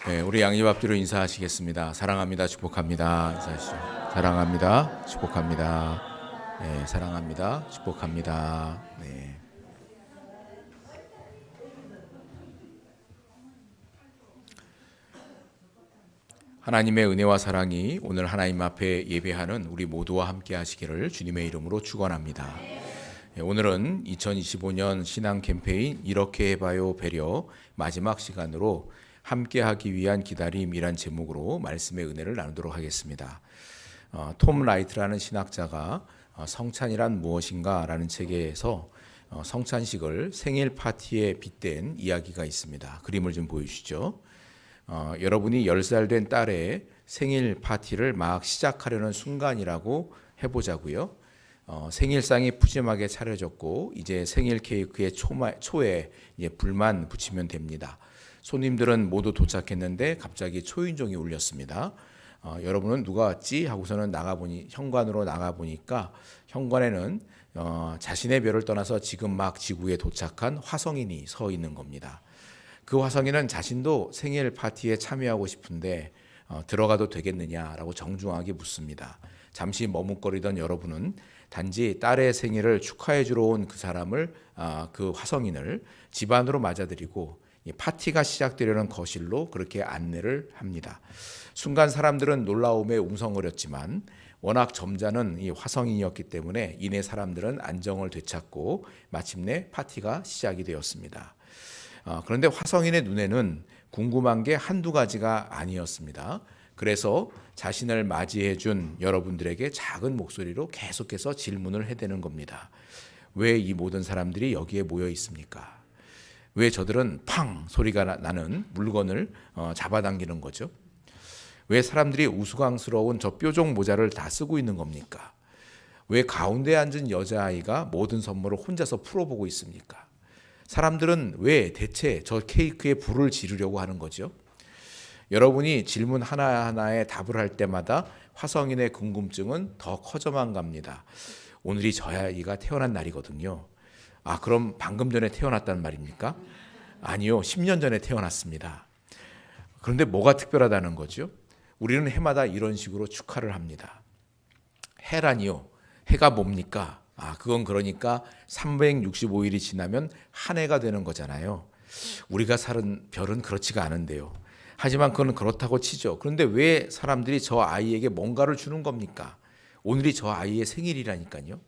네, 우리 양집 앞뒤로 인사하시겠습니다. 사랑합니다. 축복합니다. 인사하시죠. 사랑합니다. 축복합니다. 네, 사랑합니다. 축복합니다. 네. 하나님의 은혜와 사랑이 오늘 하나님 앞에 예배하는 우리 모두와 함께 하시기를 주님의 이름으로 축원합니다. 오늘은 2025년 신앙 캠페인 이렇게 해봐요 배려 마지막 시간으로 함께하기 위한 기다림이란 제목으로 말씀의 은혜를 나누도록 하겠습니다. 톰 라이트라는 신학자가 성찬이란 무엇인가 라는 책에서 성찬식을 생일 파티에 빗댄 이야기가 있습니다. 그림을 좀 보여주시죠. 여러분이 10살 된 딸의 생일 파티를 막 시작하려는 순간이라고 해보자고요. 생일상이 푸짐하게 차려졌고 이제 생일 케이크의 초에 불만 붙이면 됩니다. 손님들은 모두 도착했는데 갑자기 초인종이 울렸습니다. 여러분은 누가 왔지? 하고서는 현관으로 나가보니까 현관에는 자신의 별을 떠나서 지금 막 지구에 도착한 화성인이 서 있는 겁니다. 그 화성인은 자신도 생일 파티에 참여하고 싶은데 들어가도 되겠느냐라고 정중하게 묻습니다. 잠시 머뭇거리던 여러분은 단지 딸의 생일을 축하해 주러 온 그 사람을 그 화성인을 집 안으로 맞아들이고 파티가 시작되려는 거실로 그렇게 안내를 합니다. 순간 사람들은 놀라움에 웅성거렸지만 워낙 점잖은 이 화성인이었기 때문에 이내 사람들은 안정을 되찾고 마침내 파티가 시작이 되었습니다. 그런데 화성인의 눈에는 궁금한 게 한두 가지가 아니었습니다. 그래서 자신을 맞이해 준 여러분들에게 작은 목소리로 계속해서 질문을 해대는 겁니다. 왜 이 모든 사람들이 여기에 모여 있습니까? 왜 저들은 팡 소리가 나는 물건을 잡아당기는 거죠? 왜 사람들이 우스꽝스러운 저 뾰족 모자를 다 쓰고 있는 겁니까? 왜 가운데 앉은 여자아이가 모든 선물을 혼자서 풀어보고 있습니까? 사람들은 왜 대체 저 케이크에 불을 지르려고 하는 거죠? 여러분이 질문 하나하나에 답을 할 때마다 화성인의 궁금증은 더 커져만 갑니다. 오늘이 저 아이가 태어난 날이거든요. 그럼 방금 전에 태어났단 말입니까? 아니요, 10년 전에 태어났습니다. 그런데 뭐가 특별하다는 거죠? 우리는 해마다 이런 식으로 축하를 합니다. 해라니요. 해가 뭡니까? 그건 그러니까 365일이 지나면 한 해가 되는 거잖아요. 우리가 사는 별은 그렇지가 않은데요. 하지만 그건 그렇다고 치죠. 그런데 왜 사람들이 저 아이에게 뭔가를 주는 겁니까? 오늘이 저 아이의 생일이라니까요.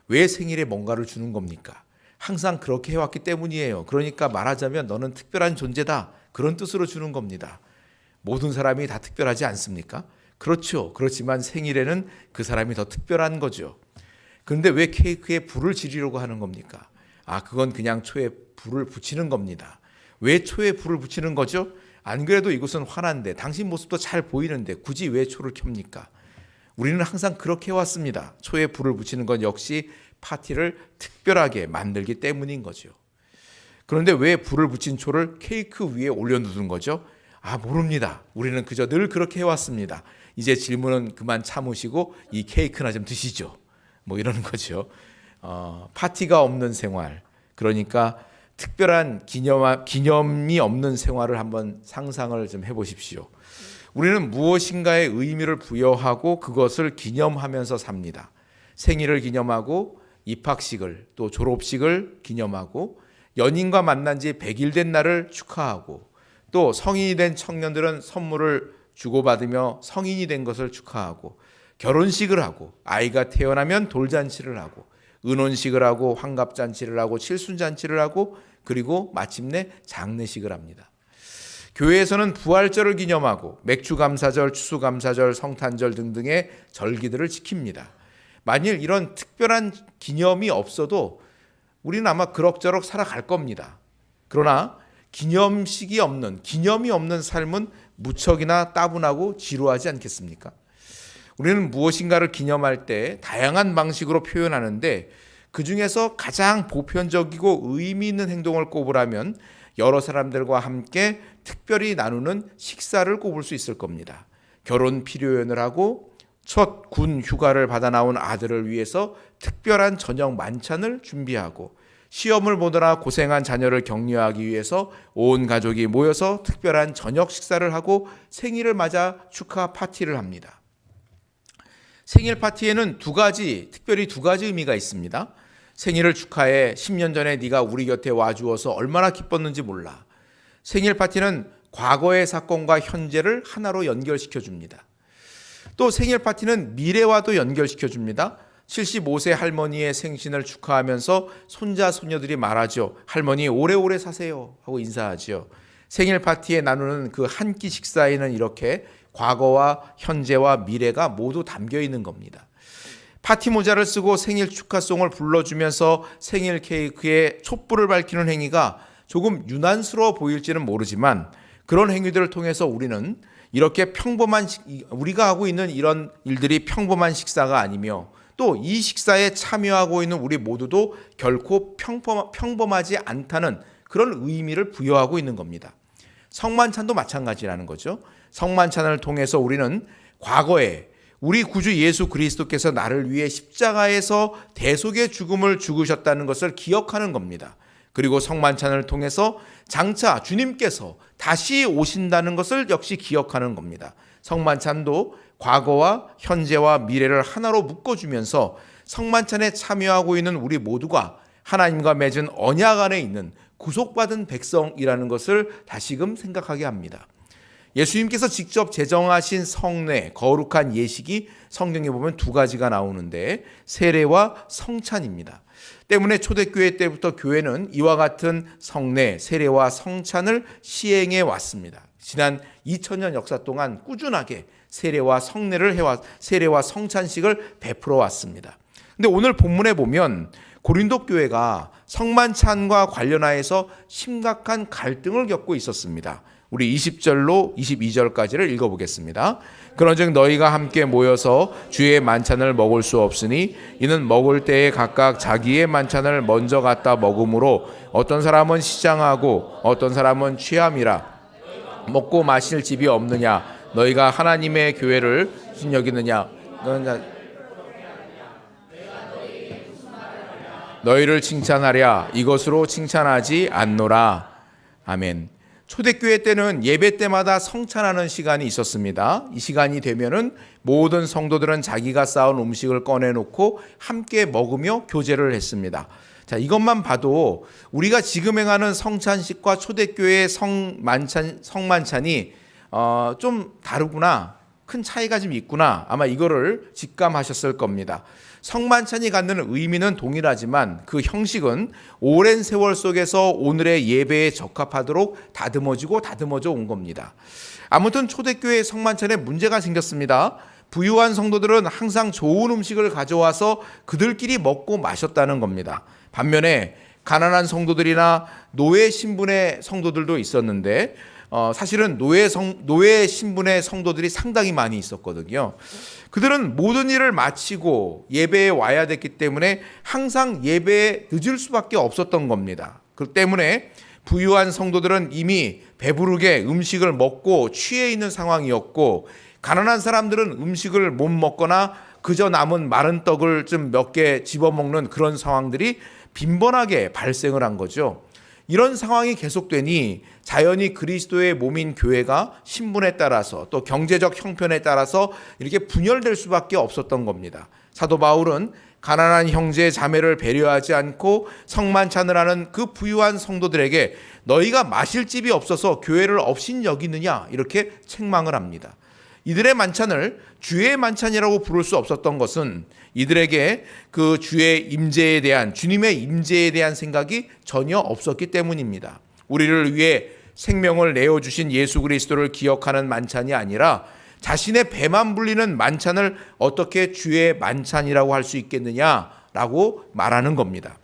왜 생일에 뭔가를 주는 겁니까? 항상 그렇게 해왔기 때문이에요. 그러니까 말하자면 너는 특별한 존재다. 그런 뜻으로 주는 겁니다. 모든 사람이 다 특별하지 않습니까? 그렇죠. 그렇지만 생일에는 그 사람이 더 특별한 거죠. 그런데 왜 케이크에 불을 지르려고 하는 겁니까? 그건 그냥 초에 불을 붙이는 겁니다. 왜 초에 불을 붙이는 거죠? 안 그래도 이곳은 환한데 당신 모습도 잘 보이는데 굳이 왜 초를 켭니까? 우리는 항상 그렇게 해왔습니다. 초에 불을 붙이는 건 역시 파티를 특별하게 만들기 때문인 거죠. 그런데 왜 불을 붙인 초를 케이크 위에 올려두는 거죠? 모릅니다. 우리는 그저 늘 그렇게 해왔습니다. 이제 질문은 그만 참으시고 이 케이크나 좀 드시죠. 이러는 거죠. 파티가 없는 생활, 그러니까 특별한 기념이 없는 생활을 한번 상상을 좀 해보십시오. 우리는 무엇인가의 의미를 부여하고 그것을 기념하면서 삽니다. 생일을 기념하고 입학식을 또 졸업식을 기념하고 연인과 만난 지 100일 된 날을 축하하고 또 성인이 된 청년들은 선물을 주고받으며 성인이 된 것을 축하하고 결혼식을 하고 아이가 태어나면 돌잔치를 하고 은혼식을 하고 환갑잔치를 하고 칠순잔치를 하고 그리고 마침내 장례식을 합니다. 교회에서는 부활절을 기념하고 맥주감사절, 추수감사절, 성탄절 등등의 절기들을 지킵니다. 만일 이런 특별한 기념이 없어도 우리는 아마 그럭저럭 살아갈 겁니다. 그러나 기념이 없는 삶은 무척이나 따분하고 지루하지 않겠습니까? 우리는 무엇인가를 기념할 때 다양한 방식으로 표현하는데 그중에서 가장 보편적이고 의미 있는 행동을 꼽으라면 여러 사람들과 함께 특별히 나누는 식사를 꼽을 수 있을 겁니다. 결혼 피로연을 하고 첫 군 휴가를 받아 나온 아들을 위해서 특별한 저녁 만찬을 준비하고 시험을 보느라 고생한 자녀를 격려하기 위해서 온 가족이 모여서 특별한 저녁 식사를 하고 생일을 맞아 축하 파티를 합니다. 생일 파티에는 특별히 두 가지 의미가 있습니다. 생일을 축하해 10년 전에 네가 우리 곁에 와주어서 얼마나 기뻤는지 몰라. 생일 파티는 과거의 사건과 현재를 하나로 연결시켜 줍니다. 또 생일 파티는 미래와도 연결시켜 줍니다. 75세 할머니의 생신을 축하하면서 손자 손녀들이 말하죠. 할머니 오래오래 사세요 하고 인사하죠. 생일 파티에 나누는 그 한 끼 식사에는 이렇게 과거와 현재와 미래가 모두 담겨 있는 겁니다. 파티 모자를 쓰고 생일 축하송을 불러주면서 생일 케이크에 촛불을 밝히는 행위가 조금 유난스러워 보일지는 모르지만 그런 행위들을 통해서 우리는 이렇게 우리가 하고 있는 이런 일들이 평범한 식사가 아니며 또 이 식사에 참여하고 있는 우리 모두도 결코 평범하지 않다는 그런 의미를 부여하고 있는 겁니다. 성만찬도 마찬가지라는 거죠. 성만찬을 통해서 우리는 과거에 우리 구주 예수 그리스도께서 나를 위해 십자가에서 대속의 죽음을 죽으셨다는 것을 기억하는 겁니다. 그리고 성만찬을 통해서 장차 주님께서 다시 오신다는 것을 역시 기억하는 겁니다. 성만찬도 과거와 현재와 미래를 하나로 묶어주면서 성만찬에 참여하고 있는 우리 모두가 하나님과 맺은 언약 안에 있는 구속받은 백성이라는 것을 다시금 생각하게 합니다. 예수님께서 직접 제정하신 성례, 거룩한 예식이 성경에 보면 두 가지가 나오는데 세례와 성찬입니다. 때문에 초대교회 때부터 교회는 이와 같은 성례, 세례와 성찬을 시행해 왔습니다. 지난 2000년 역사 동안 꾸준하게 세례와 성찬식을 베풀어 왔습니다. 근데 오늘 본문에 보면 고린도 교회가 성만찬과 관련하여서 심각한 갈등을 겪고 있었습니다. 우리 20절로 22절까지를 읽어보겠습니다. 그런즉 너희가 함께 모여서 주의 만찬을 먹을 수 없으니 이는 먹을 때에 각각 자기의 만찬을 먼저 갖다 먹음으로 어떤 사람은 시장하고 어떤 사람은 취함이라. 먹고 마실 집이 없느냐? 너희가 하나님의 교회를 여기느냐? 너희를 칭찬하랴. 이것으로 칭찬하지 않노라. 아멘. 초대교회 때는 예배 때마다 성찬하는 시간이 있었습니다. 이 시간이 되면은 모든 성도들은 자기가 쌓은 음식을 꺼내놓고 함께 먹으며 교제를 했습니다. 자, 이것만 봐도 우리가 지금 행하는 성찬식과 초대교회의 성만찬이 좀 다르구나, 큰 차이가 좀 있구나, 아마 이거를 직감하셨을 겁니다. 성만찬이 갖는 의미는 동일하지만 그 형식은 오랜 세월 속에서 오늘의 예배에 적합하도록 다듬어져 온 겁니다. 아무튼 초대교회 성만찬에 문제가 생겼습니다. 부유한 성도들은 항상 좋은 음식을 가져와서 그들끼리 먹고 마셨다는 겁니다. 반면에 가난한 성도들이나 노예 신분의 성도들도 있었는데 사실은 노예 신분의 성도들이 상당히 많이 있었거든요. 그들은 모든 일을 마치고 예배에 와야 됐기 때문에 항상 예배에 늦을 수밖에 없었던 겁니다. 그 때문에 부유한 성도들은 이미 배부르게 음식을 먹고 취해 있는 상황이었고, 가난한 사람들은 음식을 못 먹거나 그저 남은 마른 떡을 좀 몇 개 집어먹는 그런 상황들이 빈번하게 발생을 한 거죠. 이런 상황이 계속되니 자연히 그리스도의 몸인 교회가 신분에 따라서 또 경제적 형편에 따라서 이렇게 분열될 수밖에 없었던 겁니다. 사도 바울은 가난한 형제 자매를 배려하지 않고 성만찬을 하는 그 부유한 성도들에게 너희가 마실 집이 없어서 교회를 업신 여기느냐 이렇게 책망을 합니다. 이들의 만찬을 주의 만찬이라고 부를 수 없었던 것은 이들에게 그 주님의 임재에 대한 생각이 전혀 없었기 때문입니다. 우리를 위해 생명을 내어주신 예수 그리스도를 기억하는 만찬이 아니라 자신의 배만 불리는 만찬을 어떻게 주의 만찬이라고 할 수 있겠느냐라고 말하는 겁니다.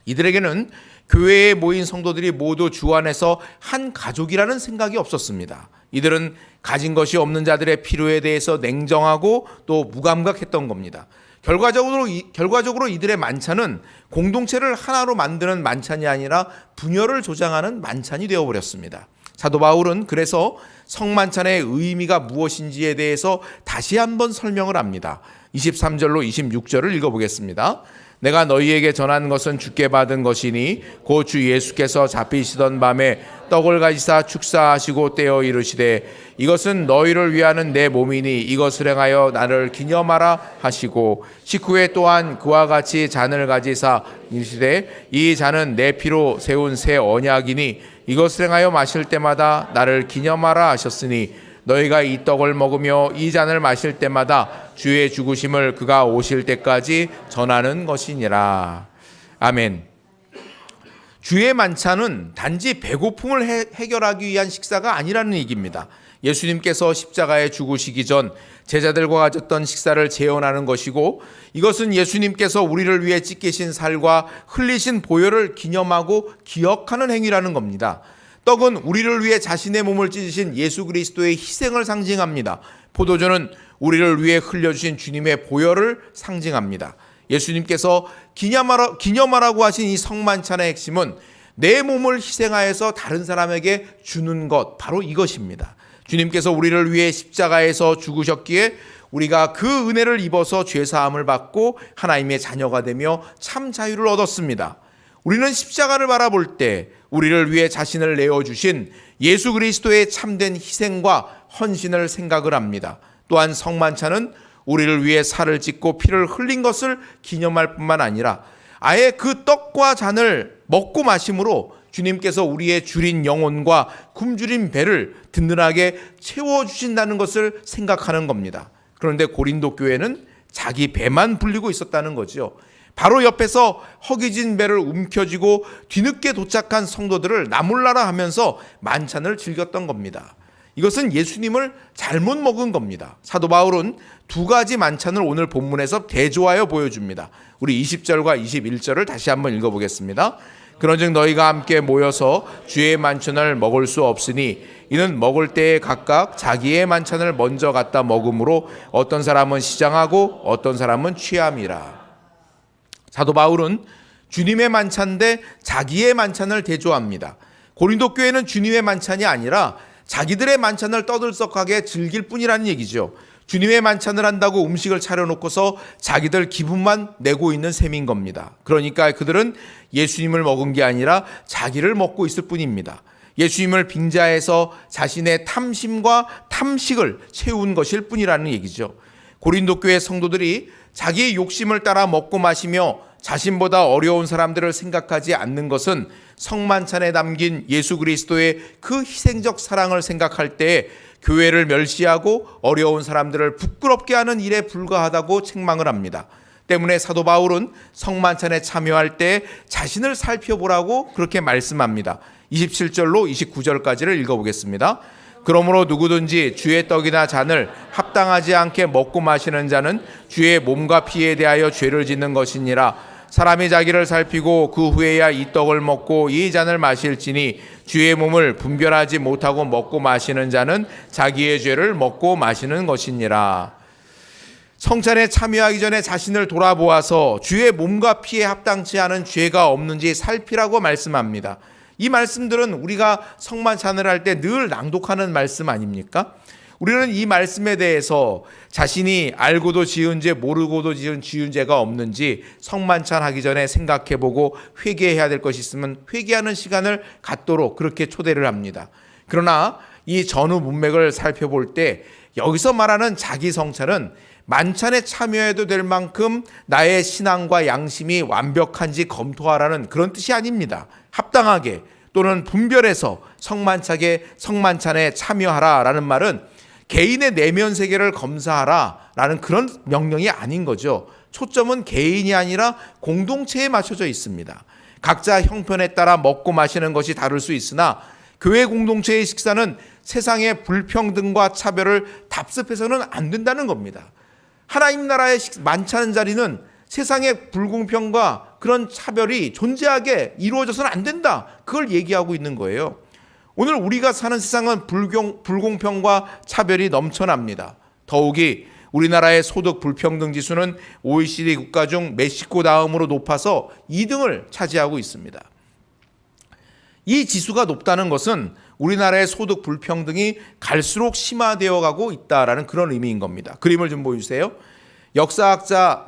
이들에게는 교회에 모인 성도들이 모두 주 안에서 한 가족이라는 생각이 없었습니다. 이들은 가진 것이 없는 자들의 필요에 대해서 냉정하고 또 무감각했던 겁니다. 결과적으로 이들의 만찬은 공동체를 하나로 만드는 만찬이 아니라 분열을 조장하는 만찬이 되어버렸습니다. 사도 바울은 그래서 성만찬의 의미가 무엇인지에 대해서 다시 한번 설명을 합니다. 23절로 26절을 읽어보겠습니다. 내가 너희에게 전한 것은 주께 받은 것이니 곧 주 예수께서 잡히시던 밤에 떡을 가지사 축사하시고 떼어 이르시되 이것은 너희를 위하는 내 몸이니 이것을 행하여 나를 기념하라 하시고 식후에 또한 그와 같이 잔을 가지사 이르시되 이 잔은 내 피로 세운 새 언약이니 이것을 행하여 마실 때마다 나를 기념하라 하셨으니 너희가 이 떡을 먹으며 이 잔을 마실 때마다 주의 죽으심을 그가 오실 때까지 전하는 것이니라. 아멘. 주의 만찬은 단지 배고픔을 해결하기 위한 식사가 아니라는 얘기입니다. 예수님께서 십자가에 죽으시기 전 제자들과 가졌던 식사를 재현하는 것이고 이것은 예수님께서 우리를 위해 찢기신 살과 흘리신 보혈을 기념하고 기억하는 행위라는 겁니다. 떡은 우리를 위해 자신의 몸을 찢으신 예수 그리스도의 희생을 상징합니다. 포도주는 우리를 위해 흘려주신 주님의 보혈을 상징합니다. 예수님께서 기념하라고 하신 이 성만찬의 핵심은 내 몸을 희생하여서 다른 사람에게 주는 것, 바로 이것입니다. 주님께서 우리를 위해 십자가에서 죽으셨기에 우리가 그 은혜를 입어서 죄사함을 받고 하나님의 자녀가 되며 참 자유를 얻었습니다. 우리는 십자가를 바라볼 때 우리를 위해 자신을 내어주신 예수 그리스도의 참된 희생과 헌신을 생각을 합니다. 또한 성만찬은 우리를 위해 살을 찢고 피를 흘린 것을 기념할 뿐만 아니라 아예 그 떡과 잔을 먹고 마심으로 주님께서 우리의 줄인 영혼과 굶주린 배를 든든하게 채워주신다는 것을 생각하는 겁니다. 그런데 고린도 교회는 자기 배만 불리고 있었다는 거죠. 바로 옆에서 허기진 배를 움켜쥐고 뒤늦게 도착한 성도들을 나몰라라 하면서 만찬을 즐겼던 겁니다. 이것은 예수님을 잘못 먹은 겁니다. 사도 바울은 두 가지 만찬을 오늘 본문에서 대조하여 보여줍니다. 우리 20절과 21절을 다시 한번 읽어보겠습니다. 그런즉 너희가 함께 모여서 주의 만찬을 먹을 수 없으니 이는 먹을 때에 각각 자기의 만찬을 먼저 갖다 먹음으로 어떤 사람은 시장하고 어떤 사람은 취함이라. 사도 바울은 주님의 만찬 대 자기의 만찬을 대조합니다. 고린도 교회는 주님의 만찬이 아니라 자기들의 만찬을 떠들썩하게 즐길 뿐이라는 얘기죠. 주님의 만찬을 한다고 음식을 차려놓고서 자기들 기분만 내고 있는 셈인 겁니다. 그러니까 그들은 예수님을 먹은 게 아니라 자기를 먹고 있을 뿐입니다. 예수님을 빙자해서 자신의 탐심과 탐식을 채운 것일 뿐이라는 얘기죠. 고린도 교회 성도들이 자기의 욕심을 따라 먹고 마시며 자신보다 어려운 사람들을 생각하지 않는 것은 성만찬에 담긴 예수 그리스도의 그 희생적 사랑을 생각할 때 교회를 멸시하고 어려운 사람들을 부끄럽게 하는 일에 불과하다고 책망을 합니다. 때문에 사도 바울은 성만찬에 참여할 때 자신을 살펴보라고 그렇게 말씀합니다. 27절로 29절까지를 읽어보겠습니다. 그러므로 누구든지 주의 떡이나 잔을 합당하지 않게 먹고 마시는 자는 주의 몸과 피에 대하여 죄를 짓는 것이니라. 사람이 자기를 살피고 그 후에야 이 떡을 먹고 이 잔을 마실지니 주의 몸을 분별하지 못하고 먹고 마시는 자는 자기의 죄를 먹고 마시는 것이니라. 성찬에 참여하기 전에 자신을 돌아보아서 주의 몸과 피에 합당치 않은 죄가 없는지 살피라고 말씀합니다. 이 말씀들은 우리가 성만찬을 할 때 늘 낭독하는 말씀 아닙니까? 우리는 이 말씀에 대해서 자신이 알고도 지은 죄 모르고도 지은 죄가 없는지 성만찬 하기 전에 생각해보고 회개해야 될 것이 있으면 회개하는 시간을 갖도록 그렇게 초대를 합니다. 그러나 이 전후 문맥을 살펴볼 때 여기서 말하는 자기 성찬은 만찬에 참여해도 될 만큼 나의 신앙과 양심이 완벽한지 검토하라는 그런 뜻이 아닙니다. 합당하게 또는 분별해서 성만찬에 참여하라라는 말은 개인의 내면 세계를 검사하라라는 그런 명령이 아닌 거죠. 초점은 개인이 아니라 공동체에 맞춰져 있습니다. 각자 형편에 따라 먹고 마시는 것이 다를 수 있으나 교회 공동체의 식사는 세상의 불평등과 차별을 답습해서는 안 된다는 겁니다. 하나님 나라의 만찬 자리는 세상의 불공평과 그런 차별이 존재하게 이루어져서는 안 된다. 그걸 얘기하고 있는 거예요. 오늘 우리가 사는 세상은 불공평과 차별이 넘쳐납니다. 더욱이 우리나라의 소득 불평등 지수는 OECD 국가 중 멕시코 다음으로 높아서 2등을 차지하고 있습니다. 이 지수가 높다는 것은 우리나라의 소득 불평등이 갈수록 심화되어 가고 있다라는 그런 의미인 겁니다. 그림을 좀 보여주세요. 역사학자,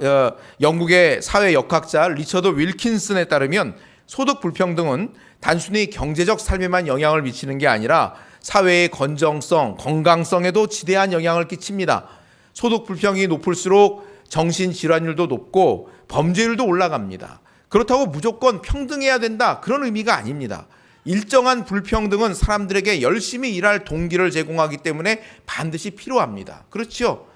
영국의 사회역학자 리처드 윌킨슨에 따르면 소득 불평등은 단순히 경제적 삶에만 영향을 미치는 게 아니라 사회의 건정성, 건강성에도 지대한 영향을 끼칩니다. 소득 불평이 높을수록 정신질환율도 높고 범죄율도 올라갑니다. 그렇다고 무조건 평등해야 된다, 그런 의미가 아닙니다. 일정한 불평등은 사람들에게 열심히 일할 동기를 제공하기 때문에 반드시 필요합니다. 그렇죠?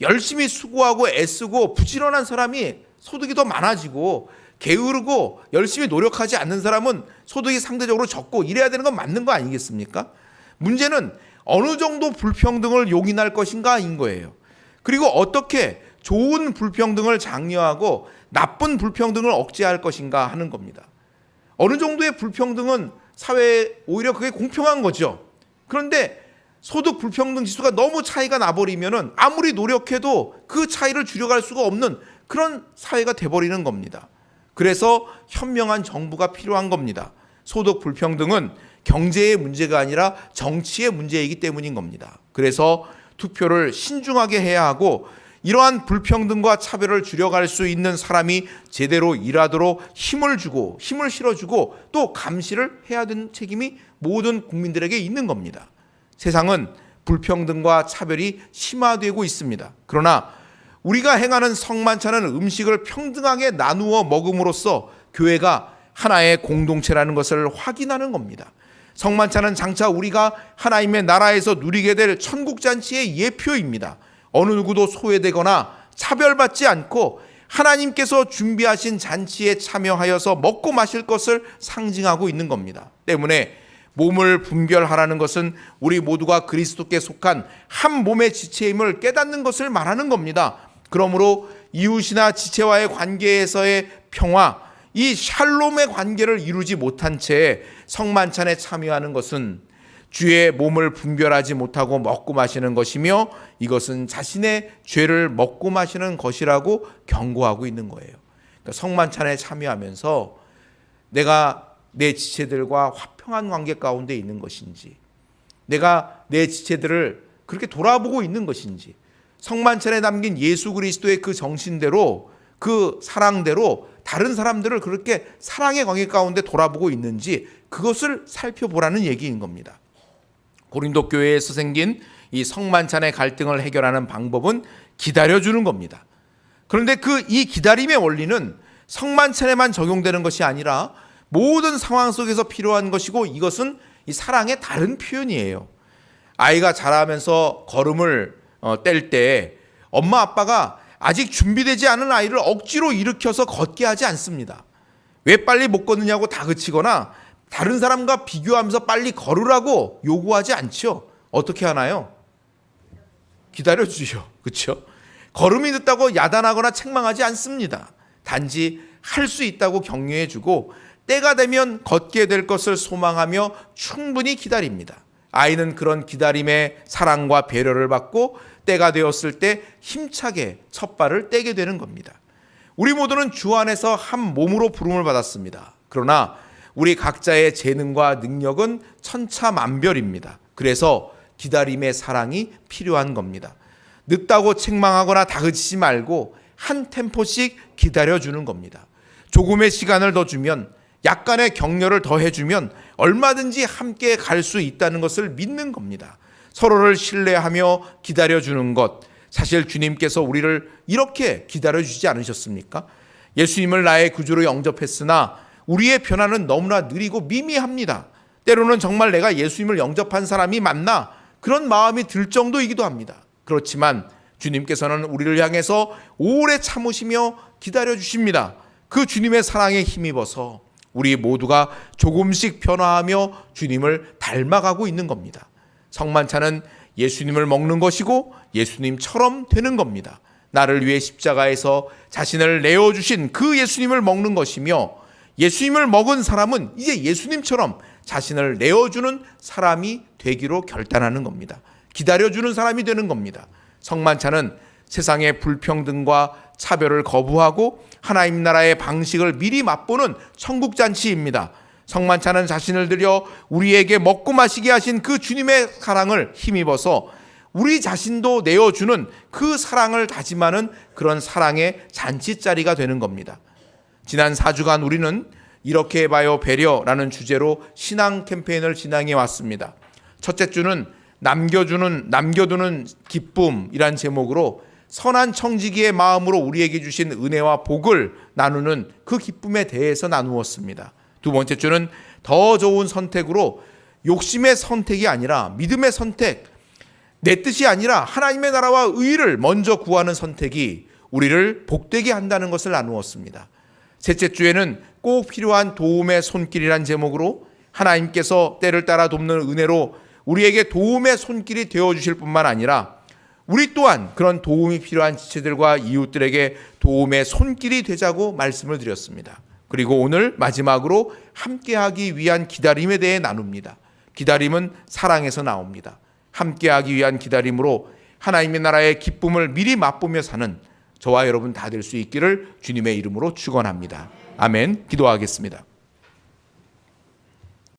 열심히 수고하고 애쓰고 부지런한 사람이 소득이 더 많아지고, 게으르고 열심히 노력하지 않는 사람은 소득이 상대적으로 적고, 이래야 되는 건 맞는 거 아니겠습니까? 문제는 어느 정도 불평등을 용인할 것인가인 거예요. 그리고 어떻게 좋은 불평등을 장려하고 나쁜 불평등을 억제할 것인가 하는 겁니다. 어느 정도의 불평등은 사회에 오히려 그게 공평한 거죠. 그런데 소득 불평등 지수가 너무 차이가 나버리면은 아무리 노력해도 그 차이를 줄여갈 수가 없는 그런 사회가 돼버리는 겁니다. 그래서 현명한 정부가 필요한 겁니다. 소득 불평등은 경제의 문제가 아니라 정치의 문제이기 때문인 겁니다. 그래서 투표를 신중하게 해야 하고, 이러한 불평등과 차별을 줄여갈 수 있는 사람이 제대로 일하도록 힘을 주고 힘을 실어주고 또 감시를 해야 되는 책임이 모든 국민들에게 있는 겁니다. 세상은 불평등과 차별이 심화되고 있습니다. 그러나 우리가 행하는 성만찬은 음식을 평등하게 나누어 먹음으로써 교회가 하나의 공동체라는 것을 확인하는 겁니다. 성만찬은 장차 우리가 하나님의 나라에서 누리게 될 천국잔치의 예표입니다. 어느 누구도 소외되거나 차별받지 않고 하나님께서 준비하신 잔치에 참여하여서 먹고 마실 것을 상징하고 있는 겁니다. 때문에 몸을 분별하라는 것은 우리 모두가 그리스도께 속한 한 몸의 지체임을 깨닫는 것을 말하는 겁니다. 그러므로 이웃이나 지체와의 관계에서의 평화, 이 샬롬의 관계를 이루지 못한 채 성만찬에 참여하는 것은 주의 몸을 분별하지 못하고 먹고 마시는 것이며, 이것은 자신의 죄를 먹고 마시는 것이라고 경고하고 있는 거예요. 그러니까 성만찬에 참여하면서 내가 내 지체들과 화평한 관계 가운데 있는 것인지, 내가 내 지체들을 그렇게 돌아보고 있는 것인지, 성만찬에 담긴 예수 그리스도의 그 정신대로, 그 사랑대로 다른 사람들을 그렇게 사랑의 관계 가운데 돌아보고 있는지, 그것을 살펴보라는 얘기인 겁니다. 고린도 교회에서 생긴 이 성만찬의 갈등을 해결하는 방법은 기다려주는 겁니다. 그런데 이 기다림의 원리는 성만찬에만 적용되는 것이 아니라 모든 상황 속에서 필요한 것이고, 이것은 이 사랑의 다른 표현이에요. 아이가 자라면서 걸음을 뗄 때 엄마 아빠가 아직 준비되지 않은 아이를 억지로 일으켜서 걷게 하지 않습니다. 왜 빨리 못 걷느냐고 다그치거나 다른 사람과 비교하면서 빨리 걸으라고 요구하지 않죠. 어떻게 하나요? 기다려주죠. 그렇죠? 걸음이 늦다고 야단하거나 책망하지 않습니다. 단지 할 수 있다고 격려해주고 때가 되면 걷게 될 것을 소망하며 충분히 기다립니다. 아이는 그런 기다림에 사랑과 배려를 받고 때가 되었을 때 힘차게 첫 발을 떼게 되는 겁니다. 우리 모두는 주 안에서 한 몸으로 부름을 받았습니다. 그러나 우리 각자의 재능과 능력은 천차만별입니다. 그래서 기다림의 사랑이 필요한 겁니다. 늦다고 책망하거나 다그치지 말고 한 템포씩 기다려주는 겁니다. 조금의 시간을 더 주면, 약간의 격려를 더 해주면 얼마든지 함께 갈 수 있다는 것을 믿는 겁니다. 서로를 신뢰하며 기다려주는 것, 사실 주님께서 우리를 이렇게 기다려주지 않으셨습니까? 예수님을 나의 구주로 영접했으나 우리의 변화는 너무나 느리고 미미합니다. 때로는 정말 내가 예수님을 영접한 사람이 맞나? 그런 마음이 들 정도이기도 합니다. 그렇지만 주님께서는 우리를 향해서 오래 참으시며 기다려주십니다. 그 주님의 사랑에 힘입어서 우리 모두가 조금씩 변화하며 주님을 닮아가고 있는 겁니다. 성만찬은 예수님을 먹는 것이고 예수님처럼 되는 겁니다. 나를 위해 십자가에서 자신을 내어주신 그 예수님을 먹는 것이며, 예수님을 먹은 사람은 이제 예수님처럼 자신을 내어주는 사람이 되기로 결단하는 겁니다. 기다려주는 사람이 되는 겁니다. 성만찬은 세상의 불평등과 차별을 거부하고 하나님 나라의 방식을 미리 맛보는 천국잔치입니다. 성만찬은 자신을 들여 우리에게 먹고 마시게 하신 그 주님의 사랑을 힘입어서 우리 자신도 내어주는 그 사랑을 다짐하는 그런 사랑의 잔치자리가 되는 겁니다. 지난 4주간 우리는 이렇게 해봐요 배려라는 주제로 신앙 캠페인을 진행해 왔습니다. 첫째 주는 남겨두는 기쁨이란 제목으로 선한 청지기의 마음으로 우리에게 주신 은혜와 복을 나누는 그 기쁨에 대해서 나누었습니다. 두 번째 주는 더 좋은 선택으로 욕심의 선택이 아니라 믿음의 선택, 내 뜻이 아니라 하나님의 나라와 의를 먼저 구하는 선택이 우리를 복되게 한다는 것을 나누었습니다. 셋째 주에는 꼭 필요한 도움의 손길이란 제목으로 하나님께서 때를 따라 돕는 은혜로 우리에게 도움의 손길이 되어주실 뿐만 아니라 우리 또한 그런 도움이 필요한 지체들과 이웃들에게 도움의 손길이 되자고 말씀을 드렸습니다. 그리고 오늘 마지막으로 함께하기 위한 기다림에 대해 나눕니다. 기다림은 사랑에서 나옵니다. 함께하기 위한 기다림으로 하나님의 나라의 기쁨을 미리 맛보며 사는 저와 여러분 다 될 수 있기를 주님의 이름으로 축원합니다. 아멘. 기도하겠습니다.